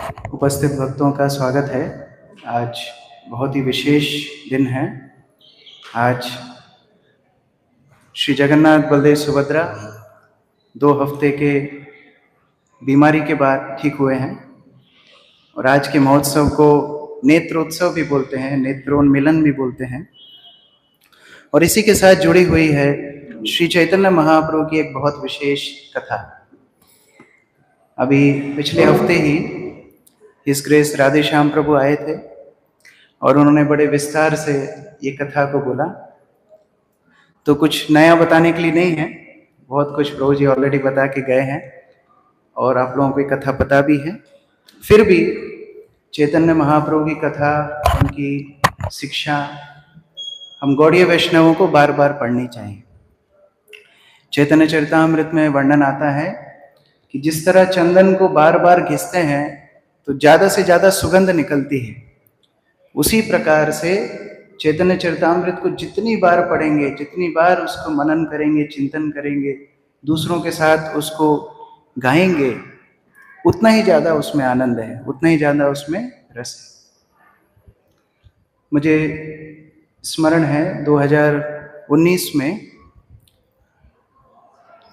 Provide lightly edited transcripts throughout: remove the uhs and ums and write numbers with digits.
उपस्थित भक्तों का स्वागत है। आज बहुत ही विशेष दिन है। आज श्री जगन्नाथ बलदेव सुभद्रा 2 हफ्ते के बीमारी के बाद ठीक हुए हैं और आज के महोत्सव को नेत्रोत्सव भी बोलते हैं, नेत्रोन्मिलन भी बोलते हैं। और इसी के साथ जुड़ी हुई है श्री चैतन्य महाप्रभु की एक बहुत विशेष कथा। अभी पिछले हफ्ते ही हिज ग्रेस राधे श्याम प्रभु आए थे और उन्होंने बड़े विस्तार से ये कथा को बोला। तो कुछ नया बताने के लिए नहीं है, बहुत कुछ प्रभु जी ऑलरेडी बता के गए हैं और आप लोगों को ये कथा पता भी है। फिर भी चैतन्य महाप्रभु की कथा, उनकी शिक्षा हम गौड़ीय वैष्णवों को बार बार पढ़नी चाहिए। चैतन्य चरितामृत में वर्णन आता है कि जिस तरह चंदन को बार बार घिसते हैं तो ज़्यादा से ज़्यादा सुगंध निकलती है, उसी प्रकार से चैतन्य चरितामृत को जितनी बार पढ़ेंगे, जितनी बार उसको मनन करेंगे, चिंतन करेंगे, दूसरों के साथ उसको गाएंगे, उतना ही ज़्यादा उसमें आनंद है, उतना ही ज़्यादा उसमें रस है। मुझे स्मरण है 2019 में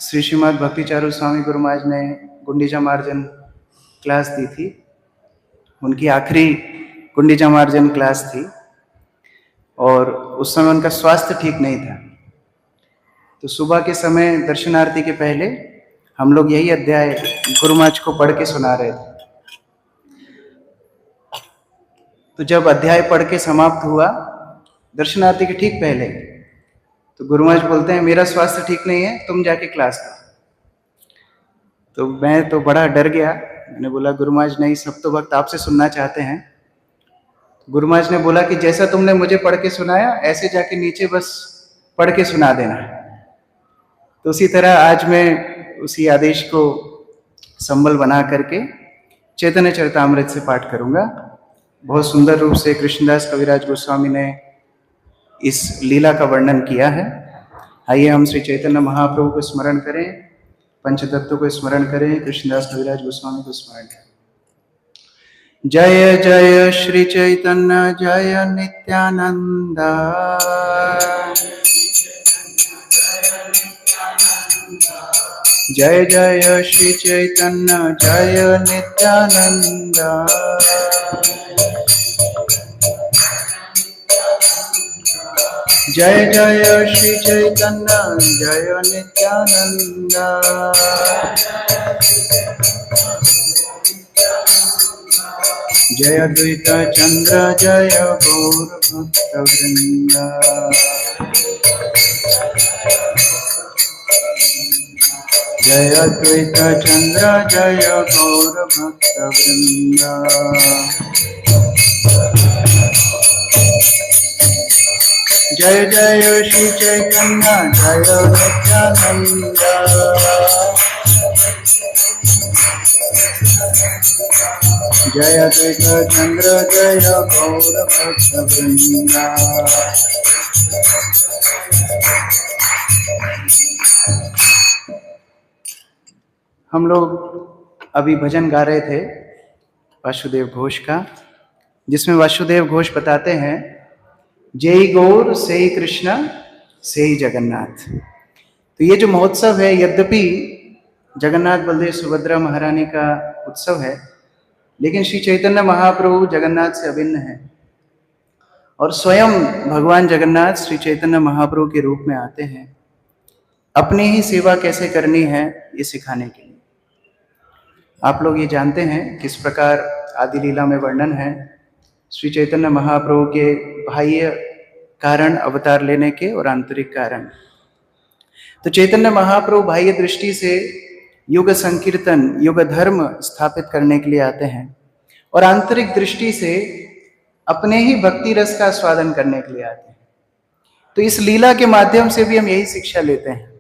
श्री श्रीमद् भक्ति चारू स्वामी गुरु महाराज ने गुंडीचा मार्जन क्लास दी थी। उनकी आखिरी गुंडीचा मार्जन क्लास थी और उस समय उनका स्वास्थ्य ठीक नहीं था। तो सुबह के समय दर्शनार्थी के पहले हम लोग यही अध्याय गुरु महाराज को पढ़ के सुना रहे थे। तो जब अध्याय पढ़ के समाप्त हुआ दर्शनार्थी के ठीक पहले, तो गुरु महाराज बोलते हैं मेरा स्वास्थ्य ठीक नहीं है, तुम जाके क्लास करो। तो मैं तो बड़ा डर गया। मैंने बोला गुरु महाराज नहीं, सब तो भक्त आपसे सुनना चाहते हैं। गुरु महाराज ने बोला कि जैसा तुमने मुझे पढ़ के सुनाया ऐसे जाके नीचे बस पढ़ के सुना देना। तो उसी तरह आज मैं उसी आदेश को संबल बना करके चैतन्य चरितामृत से पाठ करूंगा। बहुत सुंदर रूप से कृष्णदास कविराज गोस्वामी ने इस लीला का वर्णन किया है। आइए हम श्री चैतन्य महाप्रभु को स्मरण करें, पंचतत्व को स्मरण करें, कृष्णदास कविराज गोस्वामी को स्मरण करें। जय जय श्री चैतन्य जय नित्यानंद, जय जय श्री चैतन्य जय नित्यानंद, जय जय श्री चैतन्य जय नित्यानंद, जय अद्वैत चंद्र जय गौर भक्त वृंद, जय अद्वैत चंद्र जय गौर भक्त वृंद, जय जय श्री चैतन्य जय नित्यानंद, जय अद्वैत चंद्र जय गौर भक्त वृंद। हम लोग अभी भजन गा रहे थे वासुदेव घोष का, जिसमें वासुदेव घोष बताते हैं जय गौर से ही कृष्ण से ही जगन्नाथ। तो ये जो महोत्सव है, यद्यपि जगन्नाथ बलदेव सुभद्रा महारानी का उत्सव है, लेकिन श्री चैतन्य महाप्रभु जगन्नाथ से अभिन्न है और स्वयं भगवान जगन्नाथ श्री चैतन्य महाप्रभु के रूप में आते हैं अपनी ही सेवा कैसे करनी है ये सिखाने के लिए। आप लोग ये जानते हैं किस प्रकार आदि लीला में वर्णन है श्री चैतन्य महाप्रभु के बाह्य कारण अवतार लेने के और आंतरिक कारण। तो चैतन्य महाप्रभु बाह्य दृष्टि से युग संकीर्तन, युग धर्म स्थापित करने के लिए आते हैं और आंतरिक दृष्टि से अपने ही भक्ति रस का स्वादन करने के लिए आते हैं। तो इस लीला के माध्यम से भी हम यही शिक्षा लेते हैं।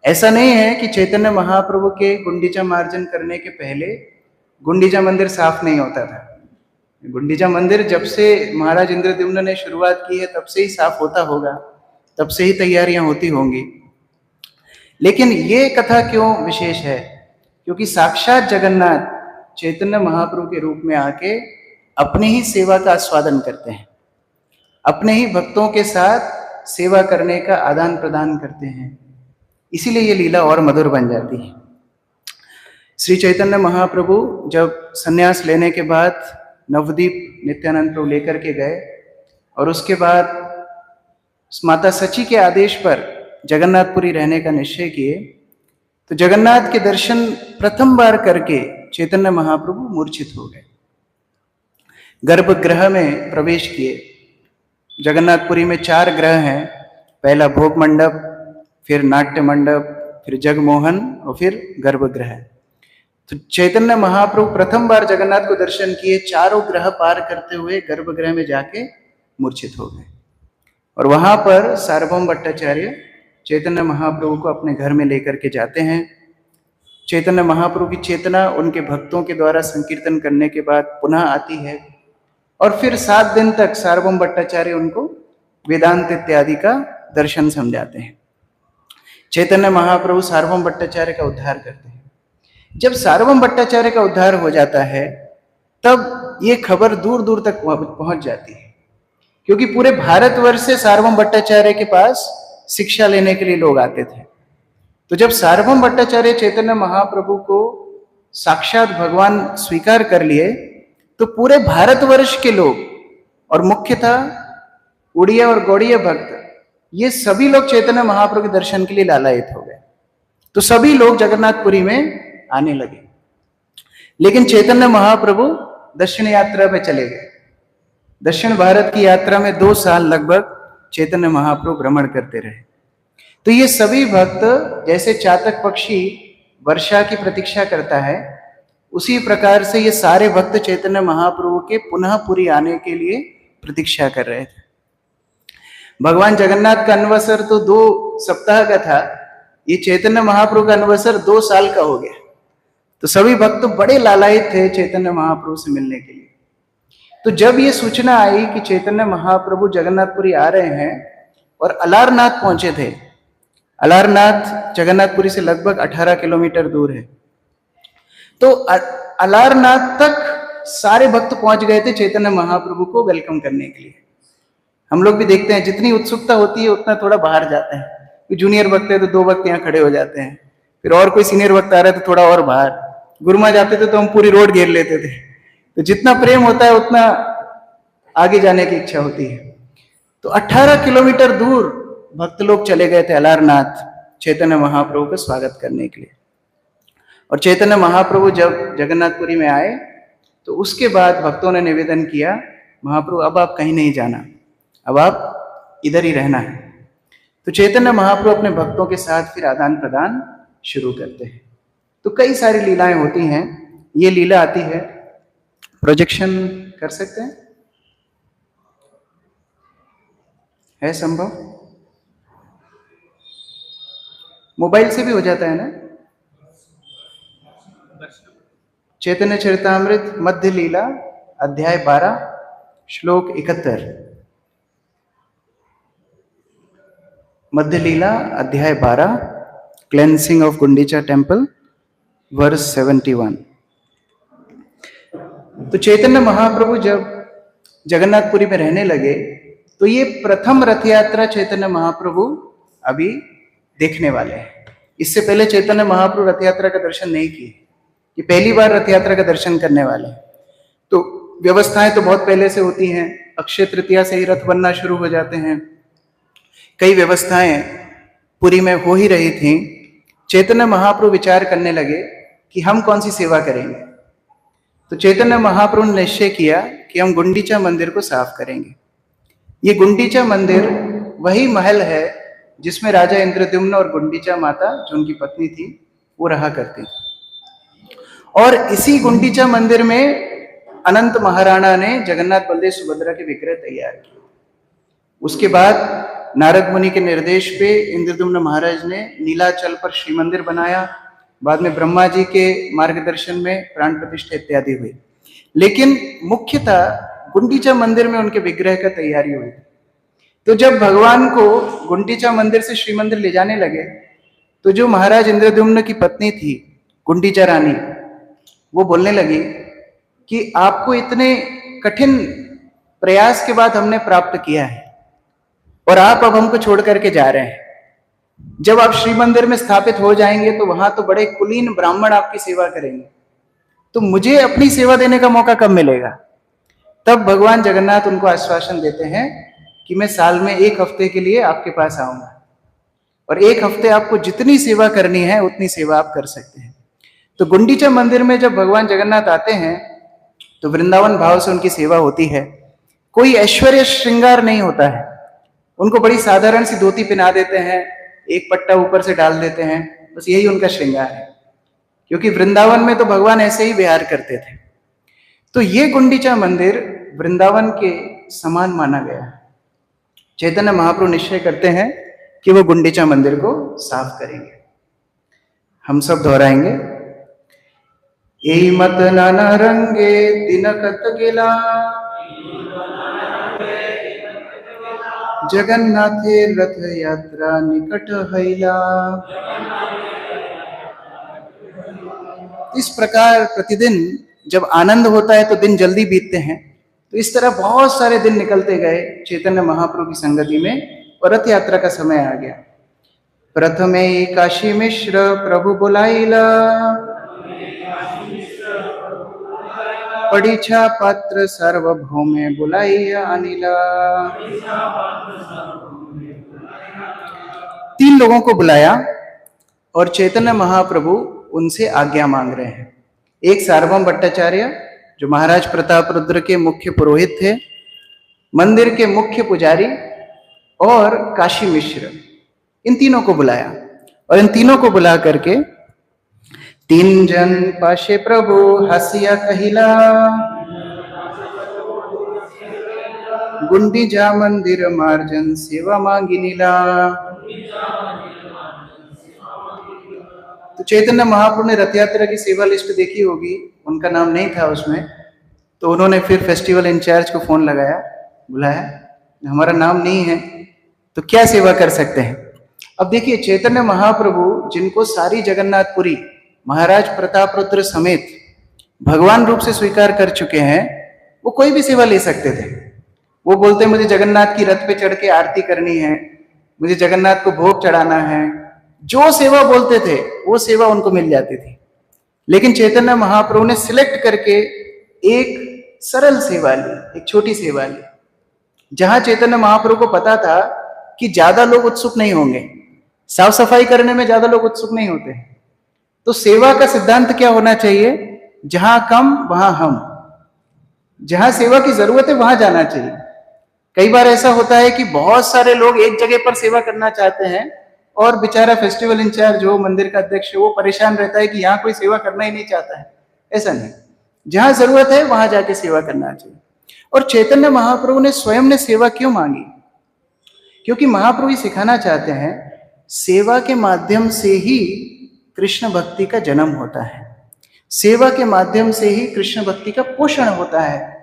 ऐसा नहीं है कि चैतन्य महाप्रभु के गुंडीचा मार्जन करने के पहले गुंडीचा मंदिर साफ नहीं होता था। गुंडीचा मंदिर जब से महाराज इंद्रद्युम्न ने शुरुआत की है तब से ही साफ होता होगा, तब से ही तैयारियां होती होंगी। लेकिन ये कथा क्यों विशेष है? क्योंकि साक्षात जगन्नाथ चैतन्य महाप्रभु के रूप में आके अपनी ही सेवा का आस्वादन करते हैं, अपने ही भक्तों के साथ सेवा करने का आदान प्रदान करते हैं। इसीलिए ये लीला और मधुर बन जाती है। श्री चैतन्य महाप्रभु जब संन्यास लेने के बाद नवदीप नित्यानंद प्रभु लेकर के गए और उसके बाद माता सची के आदेश पर जगन्नाथपुरी रहने का निश्चय किए, तो जगन्नाथ के दर्शन प्रथम बार करके चैतन्य महाप्रभु मूर्छित हो गए। गर्भगृह में प्रवेश किए। जगन्नाथपुरी में 4 ग्रह हैं, पहला भोग मंडप, फिर नाट्य मंडप, फिर जगमोहन और फिर गर्भगृह। तो चैतन्य महाप्रभु प्रथम बार जगन्नाथ को दर्शन किए, 4 ग्रह पार करते हुए गर्भगृह में जाके मूर्छित हो गए। और वहां पर सार्वभौम भट्टाचार्य चैतन्य महाप्रभु को अपने घर में लेकर के जाते हैं। चैतन्य महाप्रभु की चेतना उनके भक्तों के द्वारा संकीर्तन करने के बाद पुनः आती है और फिर 7 दिन तक सार्वभौम भट्टाचार्य उनको वेदांत इत्यादि का दर्शन समझाते हैं। चैतन्य महाप्रभु सार्वभौम भट्टाचार्य का उद्धार करते हैं। जब सार्वभौम भट्टाचार्य का उद्धार हो जाता है तब ये खबर दूर दूर तक पहुंच जाती है, क्योंकि पूरे भारतवर्ष से सार्वभौम भट्टाचार्य के पास शिक्षा लेने के लिए लोग आते थे। तो जब सार्वभौम भट्टाचार्य चैतन्य महाप्रभु को साक्षात भगवान स्वीकार कर लिए, तो पूरे भारतवर्ष के लोग और मुख्यतः उड़िया और गौड़िया भक्त, ये सभी लोग चैतन्य महाप्रभु के दर्शन के लिए लालायित हो गए। तो सभी लोग जगन्नाथपुरी में आने लगे। लेकिन चैतन्य महाप्रभु दक्षिण यात्रा पे चले गए। दक्षिण भारत की यात्रा में 2 साल लगभग चैतन्य महाप्रभु भ्रमण करते रहे। तो ये सभी भक्त जैसे चातक पक्षी वर्षा की प्रतीक्षा करता है, उसी प्रकार से ये सारे भक्त चैतन्य महाप्रभु के पुनः पुरी आने के लिए प्रतीक्षा कर रहे थे। भगवान जगन्नाथ का अनवसर तो 2 सप्ताह का था, ये चैतन्य महाप्रभु का अनवसर 2 साल का हो गया। तो सभी भक्त बड़े लालायित थे चैतन्य महाप्रभु से मिलने के लिए। तो जब ये सूचना आई कि चैतन्य महाप्रभु जगन्नाथपुरी आ रहे हैं और अलारनाथ पहुंचे थे, अलारनाथ जगन्नाथपुरी से लगभग 18 किलोमीटर दूर है, तो अलारनाथ तक सारे भक्त पहुंच गए थे चैतन्य महाप्रभु को वेलकम करने के लिए। हम लोग भी देखते हैं जितनी उत्सुकता होती है उतना थोड़ा बाहर जाते हैं। जूनियर भक्त है तो 2 भक्त यहाँ खड़े हो जाते हैं, फिर और कोई सीनियर भक्त आ रहा है तो थोड़ा और बाहर, गुरुमा जाते थे तो हम पूरी रोड घेर लेते थे। तो जितना प्रेम होता है उतना आगे जाने की इच्छा होती है। तो 18 किलोमीटर दूर भक्त लोग चले गए थे अलारनाथ चैतन्य महाप्रभु का स्वागत करने के लिए। और चैतन्य महाप्रभु जब जगन्नाथपुरी में आए तो उसके बाद भक्तों ने निवेदन किया, महाप्रभु अब आप कहीं नहीं जाना, अब आप इधर ही रहना है। तो चैतन्य महाप्रभु अपने भक्तों के साथ फिर आदान प्रदान शुरू करते हैं। तो कई सारी लीलाएं होती हैं। ये लीला आती है, प्रोजेक्शन कर सकते हैं, है संभव? मोबाइल से भी हो जाता है ना? चैतन्य चरितामृत मध्य लीला अध्याय 12 श्लोक 71। मध्य लीला अध्याय 12 cleansing of Gundicha temple verse 71। तो चैतन्य महाप्रभु जब जगन्नाथपुरी में रहने लगे तो ये प्रथम रथ यात्रा चैतन्य महाप्रभु अभी देखने वाले हैं। इससे पहले चैतन्य महाप्रभु रथ यात्रा का दर्शन नहीं किए, ये पहली बार रथ यात्रा का दर्शन करने वाले हैं। तो व्यवस्थाएं तो बहुत पहले से होती हैं, अक्षय तृतीया से ही रथ बनना शुरू हो जाते हैं। कई व्यवस्थाएं पुरी में हो ही रही थी। चैतन्य महाप्रभु विचार करने लगे कि हम कौन सी सेवा करेंगे। तो चैतन्य महाप्रभु ने निश्चय किया कि हम गुंडीचा मंदिर को साफ करेंगे। ये गुंडीचा मंदिर वही महल है जिसमें राजा इंद्रद्युम्न और गुंडीचा माता जो उनकी पत्नी थी वो रहा करती थी। और इसी गुंडीचा मंदिर में अनंत महाराणा ने जगन्नाथ बलदेव सुभद्रा के विग्रह तैयार किए। उसके बाद नारद मुनि के निर्देश पे इंद्रद्युम्न महाराज ने नीलाचल पर श्री मंदिर बनाया। बाद में ब्रह्मा जी के मार्गदर्शन में प्राण प्रतिष्ठा इत्यादि हुई। लेकिन मुख्यतः गुंडीचा मंदिर में उनके विग्रह का तैयारी हुई। तो जब भगवान को गुंडीचा मंदिर से श्री मंदिर ले जाने लगे तो जो महाराज इंद्रद्युम्न की पत्नी थी गुंडीचा रानी, वो बोलने लगी कि आपको इतने कठिन प्रयास के बाद हमने प्राप्त किया है और आप अब हमको छोड़ करके जा रहे हैं। जब आप श्री मंदिर में स्थापित हो जाएंगे तो वहां तो बड़े कुलीन ब्राह्मण आपकी सेवा करेंगे, तो मुझे अपनी सेवा देने का मौका कब मिलेगा? तब भगवान जगन्नाथ उनको आश्वासन देते हैं कि मैं साल में 1 हफ्ते के लिए आपके पास आऊंगा और 1 हफ्ते आपको जितनी सेवा करनी है उतनी सेवा आप कर सकते हैं। तो गुंडीचा मंदिर में जब भगवान जगन्नाथ आते हैं तो वृंदावन भाव से उनकी सेवा होती है। कोई ऐश्वर्य श्रृंगार नहीं होता है, उनको बड़ी साधारण सी धोती पहना देते हैं, एक पट्टा ऊपर से डाल देते हैं, बस यही उनका श्रृंगार है, क्योंकि वृंदावन में तो भगवान ऐसे ही विहार करते थे। तो ये गुंडीचा मंदिर वृंदावन के समान माना गया है। चैतन्य महाप्रभु निश्चय करते हैं कि वो गुंडीचा मंदिर को साफ करेंगे। हम सब दोहराएंगे, एई मत नाना रंगे दिनकत गेला, जगन्नाथे रथ यात्रा निकट हैला। इस प्रकार प्रतिदिन जब आनंद होता है तो दिन जल्दी बीतते हैं, तो इस तरह बहुत सारे दिन निकलते गए चैतन्य महाप्रभु की संगति में और रथ यात्रा का समय आ गया। प्रथमे काशी मिश्र प्रभु बुलाइला, परीक्षा पात्र सार्वभौमे बुलाइया अनिला। 3 लोगों को बुलाया और चैतन्य महाप्रभु उनसे आज्ञा मांग रहे हैं। एक सार्वभौम भट्टाचार्य जो महाराज प्रताप रुद्र के मुख्य पुरोहित थे, मंदिर के मुख्य पुजारी और काशी मिश्र, इन तीनों को बुलाया और इन तीनों को बुला करके 3 जन पाशे प्रभु हसिया कहिला, गुंडीचा मंदिर मार्जन सेवा मांगी नीला। तो चैतन्य महाप्रभु ने रथ यात्रा की सेवा लिस्ट देखी होगी, उनका नाम नहीं था उसमें, तो उन्होंने फिर फेस्टिवल इंचार्ज को फोन लगाया, बुलाया, हमारा नाम नहीं है तो क्या सेवा कर सकते हैं। अब देखिए चैतन्य महाप्रभु जिनको सारी जगन्नाथपुरी महाराज प्रताप रुद्र समेत भगवान रूप से स्वीकार कर चुके हैं, वो कोई भी सेवा ले सकते थे। वो बोलते मुझे जगन्नाथ की रथ पे चढ़ के आरती करनी है, मुझे जगन्नाथ को भोग चढ़ाना है, जो सेवा बोलते थे वो सेवा उनको मिल जाती थी। लेकिन चैतन्य महाप्रभु ने सिलेक्ट करके एक सरल सेवा ली, एक छोटी सेवा ली, जहां चैतन्य महाप्रभु को पता था कि ज्यादा लोग उत्सुक नहीं होंगे, साफ सफाई करने में ज्यादा लोग उत्सुक नहीं होते। तो सेवा का सिद्धांत क्या होना चाहिए? जहां कम वहां हम, जहां सेवा की जरूरत है वहां जाना चाहिए। कई बार ऐसा होता है कि बहुत सारे लोग एक जगह पर सेवा करना चाहते हैं और बेचारा फेस्टिवल इंचार्ज जो मंदिर का अध्यक्ष है वो परेशान रहता है कि यहाँ कोई सेवा करना ही नहीं चाहता है। ऐसा नहीं, जहां जरूरत है वहां जाके सेवा करना चाहिए। और चैतन्य महाप्रभु ने स्वयं ने सेवा क्यों मांगी? क्योंकि महाप्रभु सिखाना चाहते हैं सेवा के माध्यम से ही कृष्ण भक्ति का जन्म होता है, सेवा के माध्यम से ही कृष्ण भक्ति का पोषण होता है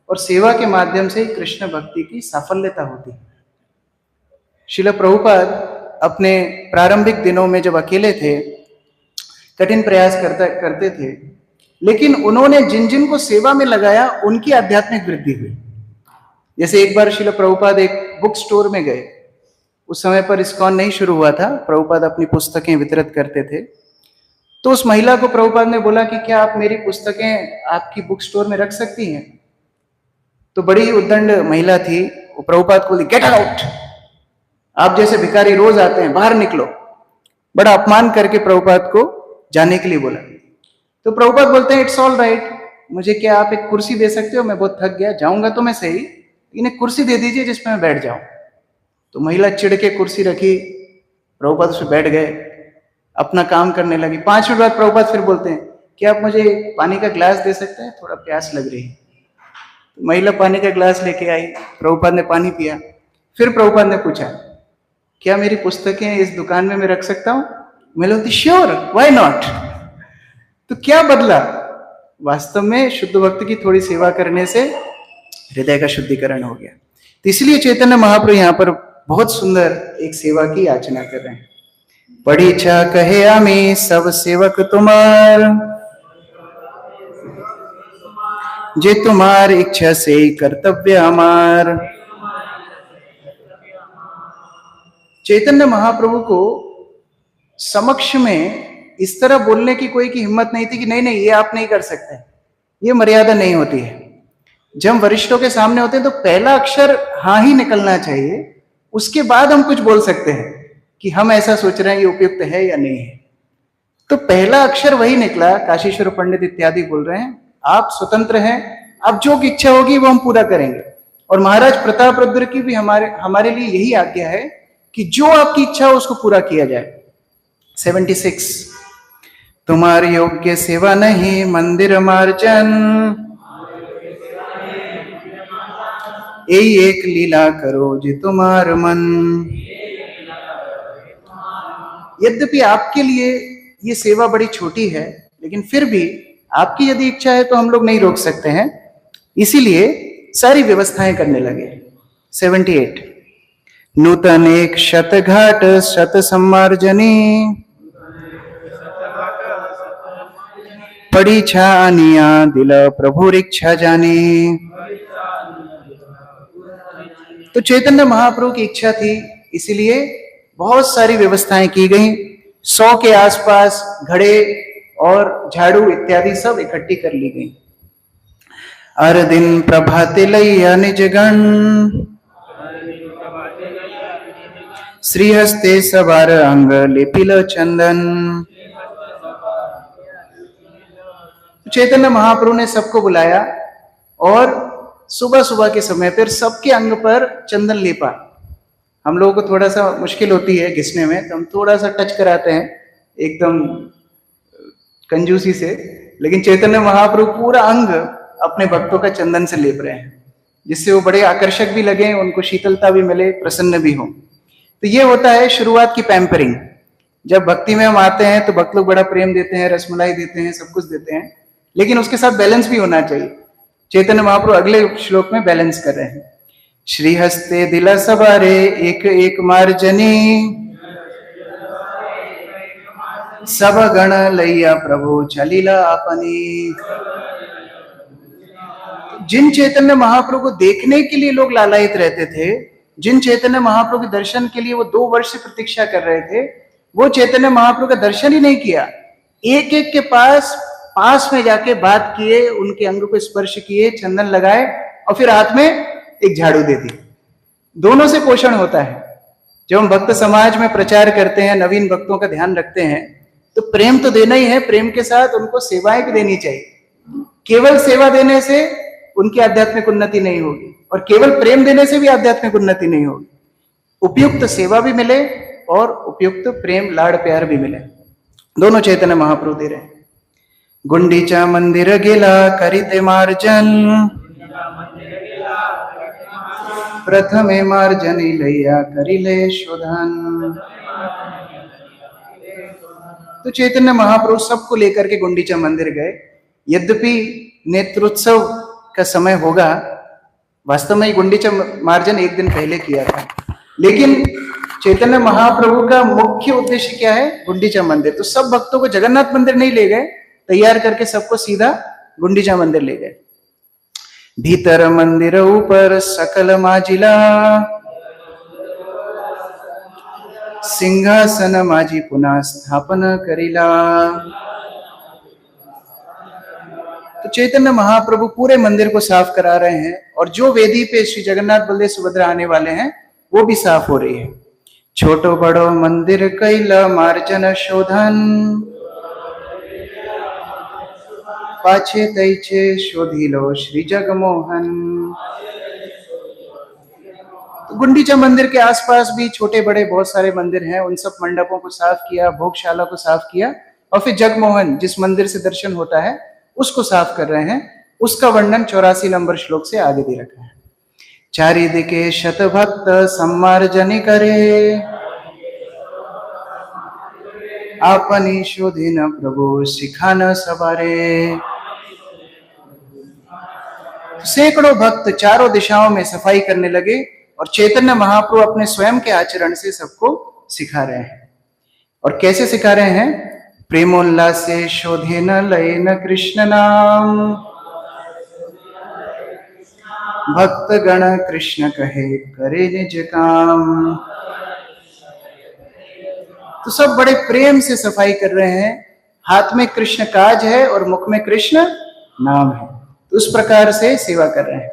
और सेवा के माध्यम से ही कृष्ण भक्ति की साफल्यता होती है। श्रील प्रभुपाद अपने प्रारंभिक दिनों में जब अकेले थे कठिन प्रयास करते थे, लेकिन उन्होंने जिन जिन को सेवा में लगाया उनकी आध्यात्मिक वृद्धि हुई। जैसे एक बार श्रील प्रभुपाद एक बुक स्टोर में गए, उस समय पर इस्कॉन नहीं शुरू हुआ था, प्रभुपाद अपनी पुस्तकें वितरित करते थे। तो उस महिला को प्रभुपाद ने बोला कि क्या आप मेरी पुस्तकें आपकी बुक स्टोर में रख सकती हैं? तो बड़ी उद्दंड महिला थी, वो प्रभुपाद को बोली गेट आउट, आप जैसे भिखारी रोज आते हैं, बाहर निकलो। बड़ा अपमान करके प्रभुपाद को जाने के लिए बोला। तो प्रभुपाद बोलते हैं इट्स ऑल राइट, मुझे क्या आप एक कुर्सी दे सकते हो? मैं बहुत थक गया, जाऊंगा तो मैं सही, लेकिन एक कुर्सी दे दीजिए जिसमें मैं बैठ जाऊं। तो महिला चिढ़ के कुर्सी रखी, प्रभुपाद उस पर बैठ गए, अपना काम करने लगी। 5 मिनट बाद प्रभुपाद फिर बोलते हैं क्या आप मुझे पानी का ग्लास दे सकते हैं, थोड़ा प्यास लग रही है। तो महिला पानी का ग्लास लेके आई, प्रभुपाद ने पानी पिया। फिर प्रभुपाद ने पूछा क्या मेरी पुस्तकें इस दुकान में मैं रख सकता हूं? मैं बोलती श्योर, व्हाई नॉट। तो क्या बदला? वास्तव में शुद्ध भक्त की थोड़ी सेवा करने से हृदय का शुद्धिकरण हो गया। तो इसलिए चैतन्य महाप्रभु यहाँ पर बहुत सुंदर एक सेवा की याचना कर रहे हैं। परीक्षा कहे आमी सब सेवक तुम्हार, जे तुम्हार इच्छा से ही कर्तव्य हमार। चैतन्य महाप्रभु को समक्ष में इस तरह बोलने की कोई की हिम्मत नहीं थी कि नहीं नहीं ये आप नहीं कर सकते, ये मर्यादा नहीं होती है। जब वरिष्ठों के सामने होते हैं तो पहला अक्षर हाँ ही निकलना चाहिए, उसके बाद हम कुछ बोल सकते हैं कि हम ऐसा सोच रहे हैं ये उपयुक्त है या नहीं है। तो पहला अक्षर वही निकला, काशीश्वर पंडित इत्यादि बोल रहे हैं आप स्वतंत्र हैं, अब जो इच्छा होगी वो हम पूरा करेंगे। और महाराज प्रताप रुद्र की भी हमारे लिए यही आज्ञा है कि जो आपकी इच्छा हो उसको पूरा किया जाए। 76 तुम्हार योग्य सेवा नहीं मंदिर मार्जन, यही एक लीला करो जी तुम्हार मन। यद्यपि आपके लिए ये सेवा बड़ी छोटी है, लेकिन फिर भी आपकी यदि इच्छा है तो हम लोग नहीं रोक सकते हैं, इसीलिए सारी व्यवस्थाएं करने लगे। 78 नूतन एक शत घाट शत सम्मार्जनी, पड़ी छा अनिया दिल प्रभु इच्छा जानी। तो चैतन्य महाप्रभु की इच्छा थी, इसीलिए बहुत सारी व्यवस्थाएं की गई। 100 के आसपास घड़े और झाड़ू इत्यादि सब इकट्ठी कर ली गई। अर दिन प्रभाते लैया निज गण, श्रीहस्ते सवार अंग लेपिल चंदन। चैतन्य महाप्रभु ने सबको बुलाया और सुबह सुबह के समय पर सबके अंग पर चंदन लेपा। हम लोगों को थोड़ा सा मुश्किल होती है घिसने में, तो हम थोड़ा सा टच कराते हैं एकदम कंजूसी से, लेकिन चैतन्य महाप्रभु पूरा अंग अपने भक्तों का चंदन से लेप रहे हैं, जिससे वो बड़े आकर्षक भी लगे, उनको शीतलता भी मिले, प्रसन्न भी हो। तो ये होता है शुरुआत की पैम्परिंग। जब भक्ति में हम आते हैं तो भक्त लोग बड़ा प्रेम देते हैं, रसमलाई देते हैं, सब कुछ देते हैं, लेकिन उसके साथ बैलेंस भी होना चाहिए। चैतन्य महाप्रभु अगले श्लोक में बैलेंस कर रहे हैं। श्री हस्ते दिला सवारे एक एक मार्जनी, सब गण लैया प्रभु चलीला अपनी। जिन चैतन्य महाप्रभु को देखने के लिए लोग लालायित रहते थे, जिन चैतन्य महाप्रभु के दर्शन के लिए वो 2 वर्ष से प्रतीक्षा कर रहे थे, वो चैतन्य महाप्रभु का दर्शन ही नहीं किया। एक एक के पास में जाके बात किए, उनके अंग को स्पर्श किए, चंदन लगाए और फिर हाथ में एक झाड़ू दे दी। दोनों से पोषण होता है। जब हम भक्त समाज में प्रचार करते हैं, नवीन भक्तों का ध्यान रखते हैं, तो प्रेम तो देना ही है, प्रेम के साथ उनको सेवाएं भी देनी चाहिए। केवल सेवा देने से उनकी आध्यात्मिक उन्नति नहीं होगी और केवल प्रेम देने से भी आध्यात्मिक उन्नति नहीं होगी। उपयुक्त सेवा भी मिले और उपयुक्त प्रेम लाड़ प्यार भी मिले, दोनों चैतन्य महाप्रभु दे रहे हैं। गुंडीचा मंदिर गेला करीते मार्जन, प्रथमे मार्जनी लैया करिले शोधन। तो चैतन्य महाप्रभु सबको लेकर के गुंडीचा मंदिर गए। यद्यपि नेत्रोत्सव का समय होगा, वास्तव में गुंडीचा मार्जन एक दिन पहले किया था, लेकिन चैतन्य महाप्रभु का मुख्य उद्देश्य क्या है? गुंडीचा मंदिर। तो सब भक्तों को जगन्नाथ मंदिर नहीं ले गए, तैयार करके सबको सीधा गुंडीचा मंदिर ले गए। भीतर मंदिर ऊपर सकल माजिला, सिंहासन माजी पुनः स्थापन करिला। तो चैतन्य महाप्रभु पूरे मंदिर को साफ करा रहे हैं और जो वेदी पे श्री जगन्नाथ बलदेव सुभद्रा आने वाले हैं वो भी साफ हो रही है। छोटो बड़ो मंदिर कैला मार्जन शोधन, पाछे तैचे शोधिलो श्री जगमोहन। तो गुंडीचा मंदिर के आसपास भी छोटे बड़े बहुत सारे मंदिर हैं, उन सब मंडपों को साफ किया, भोगशाला को साफ किया और फिर जगमोहन जिस मंदिर से दर्शन होता है उसको साफ कर रहे हैं। उसका वर्णन 84 नंबर श्लोक से आगे दे रखा है। चारिदिके शतभक्त सम्मार्जनी करे, आपनी शोधिन प्रभु सिखान सवारे। सैकड़ों भक्त चारों दिशाओं में सफाई करने लगे और चैतन्य महाप्रभु अपने स्वयं के आचरण से सबको सिखा रहे हैं। और कैसे सिखा रहे हैं? प्रेमोल्लासे शोधेन लयेन कृष्ण नाम, भक्त गण कृष्ण कहे करे निज काम। तो सब बड़े प्रेम से सफाई कर रहे हैं, हाथ में कृष्ण काज है और मुख में कृष्ण नाम है, तो उस प्रकार से सेवा कर रहे हैं।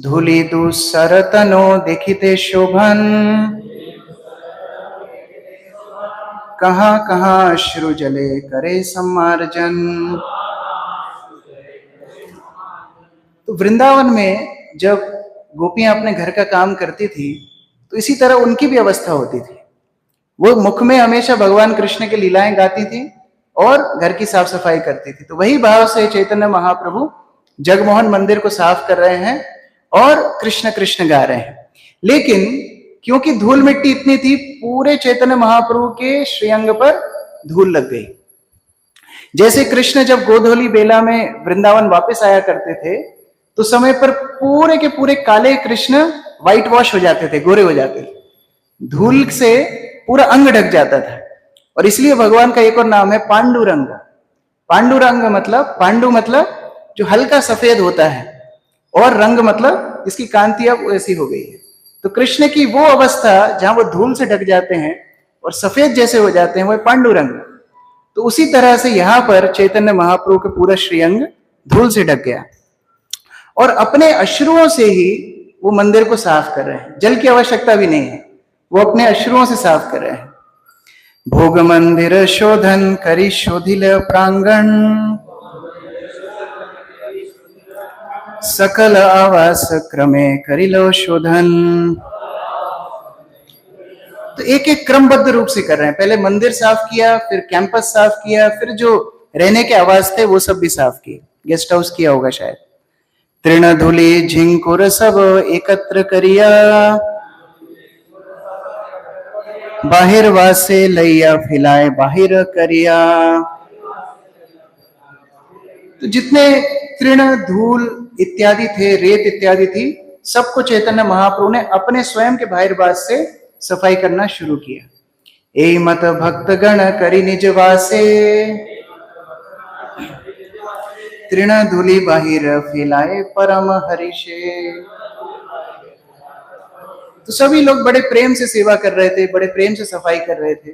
धूली दुस्सर तनो देखिते शोभन, कहाँ कहाँ अश्रु जले करे सम्मार्जन। तो वृंदावन में जब गोपियां अपने घर का काम करती थी तो इसी तरह उनकी भी अवस्था होती थी। वो मुख में हमेशा भगवान कृष्ण की लीलाएं गाती थी और घर की साफ सफाई करती थी। तो वही भाव से चैतन्य महाप्रभु जगमोहन मंदिर को साफ कर रहे हैं और कृष्ण कृष्ण गा रहे हैं। लेकिन क्योंकि धूल मिट्टी इतनी थी, पूरे चैतन्य महाप्रभु के श्रीअंग पर धूल लग गई। जैसे कृष्ण जब गोधूली बेला में वृंदावन वापस आया करते थे तो समय पर पूरे के पूरे काले कृष्ण व्हाइट वॉश हो जाते थे, गोरे हो जाते थे, धूल से पूरा अंग ढक जाता था। और इसलिए भगवान का एक और नाम है पांडुरंग। पांडुरंग मतलब, पांडु मतलब जो हल्का सफेद होता है, और रंग मतलब जिसकी कांति अब ऐसी हो गई है। तो कृष्ण की वो अवस्था जहां वो धूल से ढक जाते हैं और सफेद जैसे हो जाते हैं, वो पांडुरंग। तो उसी तरह से यहां पर चैतन्य महाप्रभु का पूरा श्रीअंग धूल से ढक गया और अपने अश्रुओं से ही वो मंदिर को साफ कर रहे हैं। जल की आवश्यकता भी नहीं है, वो अपने अश्रुओं से साफ कर रहे हैं। भोग मंदिर शोधन करी शोधिल प्रांगण, सकल आवास क्रमे करिलो शोधन। तो एक एक क्रमबद्ध रूप से कर रहे हैं। पहले मंदिर साफ किया, फिर कैंपस साफ किया, फिर जो रहने के आवास थे वो सब भी साफ किए। गेस्ट हाउस किया होगा शायद। तृण धूलि झिंकुर सब एकत्र करिया, बाहिर वासे लैया फिलाए बाहिर करिया। तो जितने तृण धूल इत्यादि थे, रेत इत्यादि थी, सबको चैतन्य महाप्रभु ने अपने स्वयं के बाहिरवास से सफाई करना शुरू किया। ए मत भक्त गण करी निज वासे, तृण धूलि बाहिर फिलाए परम हरिषे। तो सभी लोग बड़े प्रेम से सेवा कर रहे थे, बड़े प्रेम से सफाई कर रहे थे।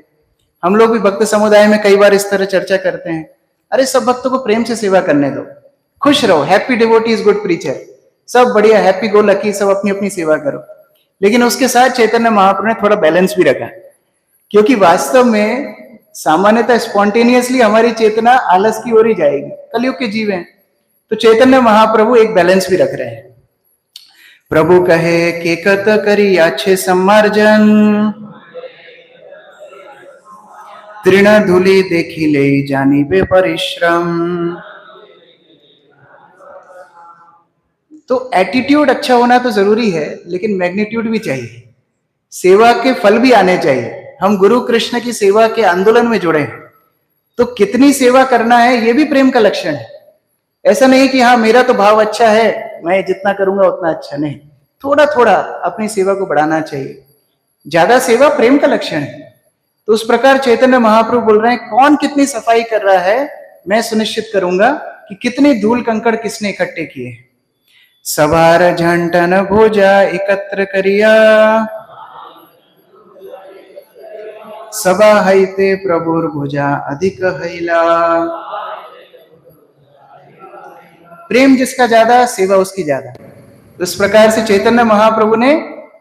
हम लोग भी भक्त समुदाय में कई बार इस तरह चर्चा करते हैं, अरे सब भक्तों को प्रेम से सेवा करने दो, खुश रहो, happy devotee is good preacher, सब बढ़िया, हैप्पी गो लकी, सब अपनी अपनी सेवा करो। लेकिन उसके साथ चैतन्य महाप्रभु ने थोड़ा बैलेंस भी रखा, क्योंकि वास्तव में सामान्यतः स्पॉन्टेनियसली हमारी चेतना आलस की ओर ही जाएगी, कलयुग के जीव हैं। तो चैतन्य महाप्रभु एक बैलेंस भी रख रहे हैं। प्रभु कहे केकत करी अच्छे सम्मार्जन, तृण धूलि देखी ले जानी बे परिश्रम। तो एटीट्यूड अच्छा होना तो जरूरी है, लेकिन मैग्नीट्यूड भी चाहिए, सेवा के फल भी आने चाहिए। हम गुरु कृष्ण की सेवा के आंदोलन में जुड़े हैं, तो कितनी सेवा करना है ये भी प्रेम का लक्षण है। ऐसा नहीं कि हाँ मेरा तो भाव अच्छा है, मैं जितना करूंगा उतना अच्छा, नहीं, थोड़ा थोड़ा अपनी सेवा को बढ़ाना चाहिए। ज्यादा सेवा प्रेम का लक्षण है। तो उस प्रकार चैतन्य महाप्रभु बोल रहे हैं, कौन कितनी सफाई कर रहा है मैं सुनिश्चित करूंगा कि कितनी धूल कंकड़ किसने इकट्ठे किए। सवार झंटन भोजा एकत्र करिया, सभा हईते प्रभुर भुजा अधिक हैला। प्रेम जिसका ज्यादा, सेवा उसकी ज्यादा। तो इस प्रकार से चैतन्य महाप्रभु ने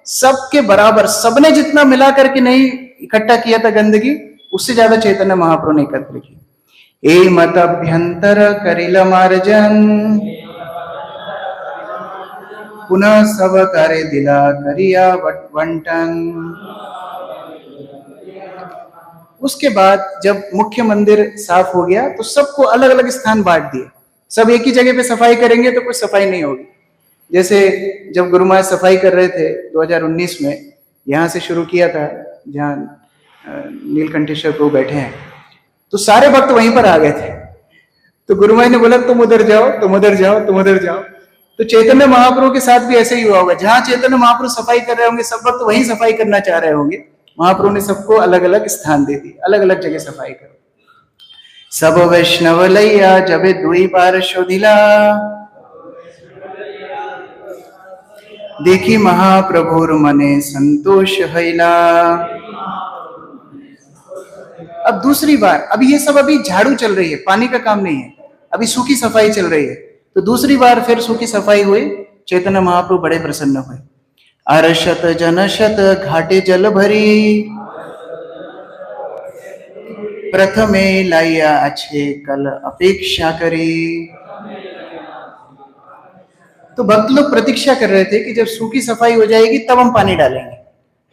सबके बराबर, सबने जितना मिला करके नहीं इकट्ठा किया था गंदगी, उससे ज्यादा चैतन्य महाप्रभु ने एकत्र की। ए मत अभ्यंतर करिल मार्जन, पुनः सब करे दिला करिया वंटन। उसके बाद जब मुख्य मंदिर साफ हो गया तो सबको अलग अलग स्थान बांट दिए। सब एक ही जगह पे सफाई करेंगे तो कुछ सफाई नहीं होगी। जैसे जब गुरु महाराज सफाई कर रहे थे 2019 में, यहाँ से शुरू किया था जहाँ नीलकंठेश्वर प्रभु बैठे हैं, तो सारे भक्त वहीं पर आ गए थे। तो गुरु महाराज ने बोला तुम उधर जाओ, तुम उधर जाओ, तुम उधर जाओ। तो चैतन्य महाप्रभु के साथ भी ऐसे ही हुआ होगा, जहां चैतन्य महाप्रभु सफाई कर रहे होंगे सब भक्त वहीं सफाई करना चाह रहे होंगे। महाप्रभु ने सबको अलग अलग स्थान दे दी, अलग अलग जगह सफाई करो। सब वैष्णव लैया जबे दुई बार शोधिला, देखी महाप्रभुर मने संतोष हैला। अब दूसरी बार, अभी ये सब अभी झाड़ू चल रही है, पानी का काम नहीं है, अभी सूखी सफाई चल रही है। तो दूसरी बार फिर सूखी सफाई हुई, चैतन्य महाप्रभु बड़े प्रसन्न हुए। अरशत जनशत घाटे जल भरी, प्रथमे लाइया अच्छे कल अपेक्षा करी। तो भक्त लोग प्रतीक्षा कर रहे थे कि जब सूखी सफाई हो जाएगी तब हम पानी डालेंगे,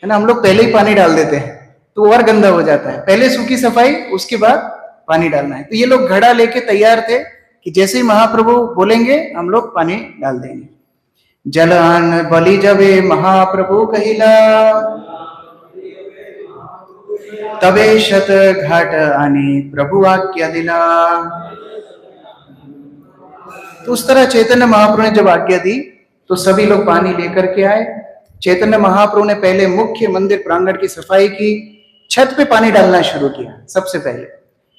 है ना। हम लोग पहले ही पानी डाल देते हैं तो और गंदा हो जाता है। पहले सूखी सफाई, उसके बाद पानी डालना है। तो ये लोग घड़ा लेके तैयार थे कि जैसे ही महाप्रभु बोलेंगे हम लोग पानी डाल देंगे। जलान बलि जबे महाप्रभु कहिला, तबे शत घाट आने प्रभु आज्ञा दिला। तो उस तरह चैतन्य महाप्रभु ने जब आज्ञा दी तो सभी लोग पानी लेकर के आए। चैतन्य महाप्रभु ने पहले मुख्य मंदिर प्रांगण की सफाई की, छत पे पानी डालना शुरू किया। सबसे पहले